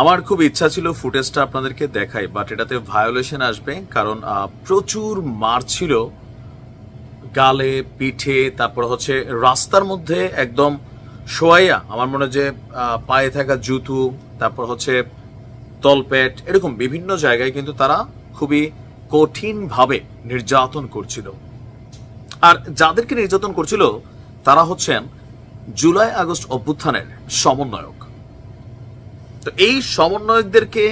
আমার খুব ইচ্ছা ছিল ফুটেজটা আপনাদেরকে দেখাই, বাট এটাতে ভায়োলেশন আসবে, কারণ প্রচুর মার ছিল গালে, পিঠে, তারপর হচ্ছে রাস্তার মধ্যে একদম শোয়াইয়া, আমার মনে হয় যে পায়ে থাকা জুতো, তারপর হচ্ছে তলপেট, এরকম বিভিন্ন জায়গায় কিন্তু তারা খুবই কঠিন ভাবে নির্যাতন করছিল। আর যাদেরকে নির্যাতন করছিল তারা হচ্ছেন জুলাই আগস্ট অভ্যুত্থানের সমন্বয়ক। তো এই সমন্বয়কদেরকে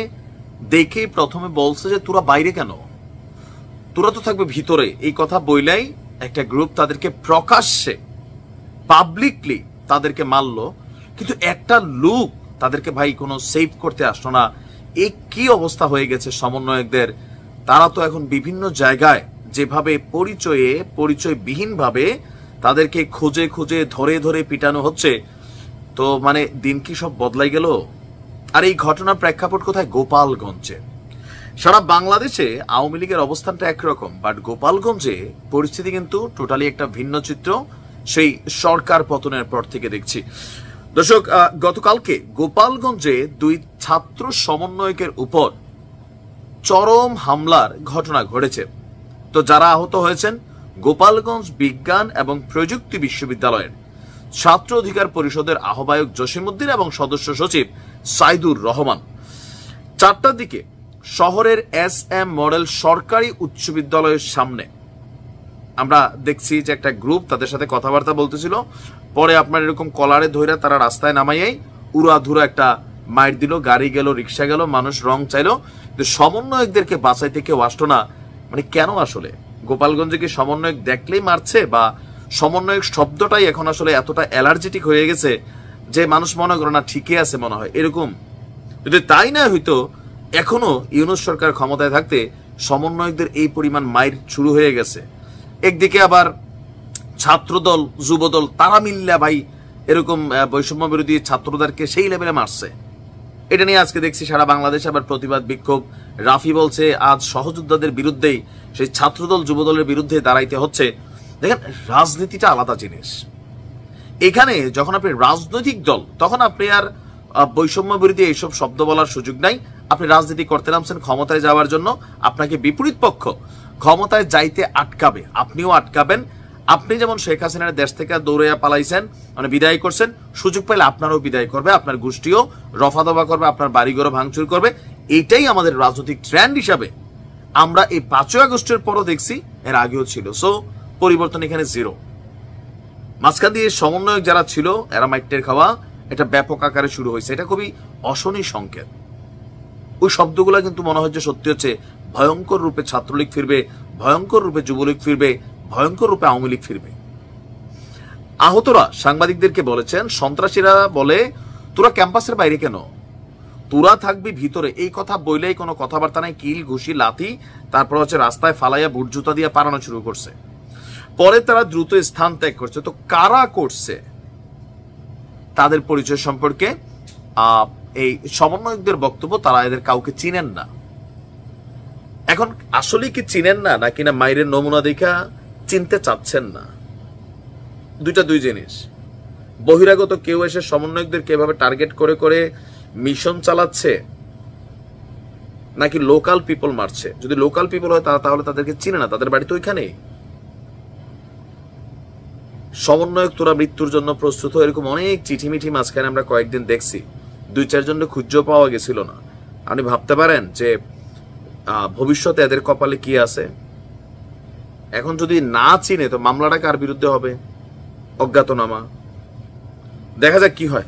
দেখে প্রথমে বলছে যে তোরা বাইরে কেন, তোরা তো থাকবে ভিতরে। এই কথা বইলাই একটা গ্রুপ তাদেরকে প্রকাশ্যে পাবলিকলি তাদেরকে মারলো, কিন্তু একটা লোক তাদেরকে ভাই কোনো সেভ করতে আসলো না। এই কি অবস্থা হয়ে গেছে সমন্বয়কদের। তারা তো এখন বিভিন্ন জায়গায় যেভাবে পরিচয়বিহীন ভাবে তাদেরকে খুঁজে খুঁজে ধরে ধরে পিটানো হচ্ছে, তো মানে দিন কি সব বদলাই গেল। আর এই ঘটনার প্রেক্ষাপট কোথায়? গোপালগঞ্জে। সারা বাংলাদেশে আওয়ামী লীগের অবস্থানটা একরকম, বাট গোপালগঞ্জে পরিস্থিতি কিন্তু টোটালি একটা ভিন্ন চিত্র। সেই সরকার পতনের পর থেকে দেখছি। দর্শক, গতকালকে গোপালগঞ্জে দুই ছাত্র সমন্বয়কের উপর চরম হামলার ঘটনা ঘটেছে। তো যারা আহত হয়েছেন, গোপালগঞ্জ বিজ্ঞান এবং প্রযুক্তি বিশ্ববিদ্যালয়ের ছাত্র অধিকার পরিষদের আহ্বায়ক জসিমউদ্দিন এবং সদস্য সচিব সাইদুর রহমান। 4টার দিকে শহরের SM মডেল সরকারি উচ্চ বিদ্যালয়ের সামনে আমরা দেখছি যে একটা গ্রুপ তাদের সাথে কথাবার্তা বলতেছিল। পরে আপনার এরকম কলারে ধইরা তারা রাস্তায় নামাইয়াই উড়াধুরা একটা মাইর দিল, গাড়ি গেল, রিক্সা গেল, মানুষ রং চাইলো। সমন্বয়কদেরকে বাঁচাইতে কেউ আসতো না। মানে কেন আসলে গোপালগঞ্জে কি সমন্বয়ক দেখলেই মারছে, বা সমন্বয়ক শব্দটাই এখন আসলে এতটা অ্যালার্জেটিক হয়ে গেছে যে মানুষ মনে করে না ঠিকই আছে, মনে হয় এরকম। যদি তাই না হইতো, এখনো ইউনূস সরকার ক্ষমতায় থাকতে সমন্বয়কদের এই পরিমাণ মাইর শুরু হয়ে গেছে। একদিকে আবার ছাত্রদল, যুবদল তারা মিল্লা ভাই এরকম বৈষম্য বিরোধী ছাত্রদেরকে সেই লেভেলে মারছে। এটা নিয়ে আজকে দেখছি সারা বাংলাদেশে আবার প্রতিবাদ বিক্ষোভ। রাফি বলছে আজ সহযোদ্ধাদের বিরুদ্ধেই, সেই ছাত্রদল যুবদলের বিরুদ্ধে দাঁড়াইতে হচ্ছে। দেখেন, রাজনীতিটা আলাদা জিনিস। এখানে যখন আপনি রাজনৈতিক দল, তখন আপনি আর বৈষম্য বিরোধী এইসব শব্দ বলার সুযোগ নাই। আপনি রাজনীতি করতে নামছেন ক্ষমতায় যাওয়ার জন্য, আপনাকে বিপরীত পক্ষ ক্ষমতায় যাইতে আটকাবে, আপনিও আটকাবেন। আপনি যেমন শেখ হাসিনার দেশ থেকে দৌড়াইয়া পালাইছেন, মানে বিদায় করছেন, সুযোগ পাইলে আপনারও বিদায় করবে, আপনার গোষ্ঠীও রফা দফা করবে, আপনার বাড়িঘরও ভাঙচুর করবে। এটাই আমাদের রাজনৈতিক ট্রেন্ড হিসাবে আমরা এই 5ই আগস্টের পরও দেখছি, এর আগেও ছিল। সো পরিবর্তন এখানে জিরো। মাঝখান দিয়ে সমন্বয়ক যারা ছিল এরা মাইটের খাওয়া এটা ব্যাপক আকারে শুরু হয়েছে। এটা খুবই অশনি সংকেত। ওই শব্দগুলো কিন্তু মনে হয় যে সত্যি হচ্ছে, ভয়ঙ্কর রূপে ছাত্রলীগ ফিরবে, ভয়ঙ্কর রূপে যুবলীগ ফিরবে, ভয়ঙ্কর রূপে আওয়ামী লীগ ফিরবে। আহতরা সাংবাদিকদেরকে বলেছেন, সন্ত্রাসীরা বলে তোরা ক্যাম্পাসের বাইরে কেন, তোরা থাকবি ভিতরে। এই কথা বইলেই কোনো কথাবার্তা নাই, কিল ঘুষি লাথি, তারপর হচ্ছে রাস্তায় ফালাইয়া বুট জুতা দিয়ে পারানো শুরু করছে। পরে তারা দ্রুত স্থান ত্যাগ করছে। তো কারা করছে তাদের পরিচয় সম্পর্কে এই সমন্বয়কদের বক্তব্য, তারা এদের কাউকে চিনেন না। এখন আসলে কি চিনেন না, নাকি না মাইরের নমুনা দেখা চিনতে চাচ্ছেন না? দুই জিনিস। বহিরাগত কেউ এসে সমন্বয়কদের কিভাবে টার্গেট করে করে মিশন চালাচ্ছে, নাকি লোকাল পিপল মারছে? যদি লোকাল পিপল হয় তাহলে তাদেরকে চিনে না, তাদের বাড়ি তো ওইখানেই। সমন্বয়ক তোরা মৃত্যুর জন্য প্রস্তুত, এরকম অনেক চিঠিমিঠি মাঝখানে আমরা কয়েকদিন দেখছি। 2-4 জনের খুঁজে পাওয়া গেছিল না। আপনি ভাবতে পারেন যে ভবিষ্যতে এদের কপালে কি আছে। এখন যদি না চিনে, তো মামলাটা কার বিরুদ্ধে হবে? অজ্ঞাতনামা। দেখা যাক কি হয়।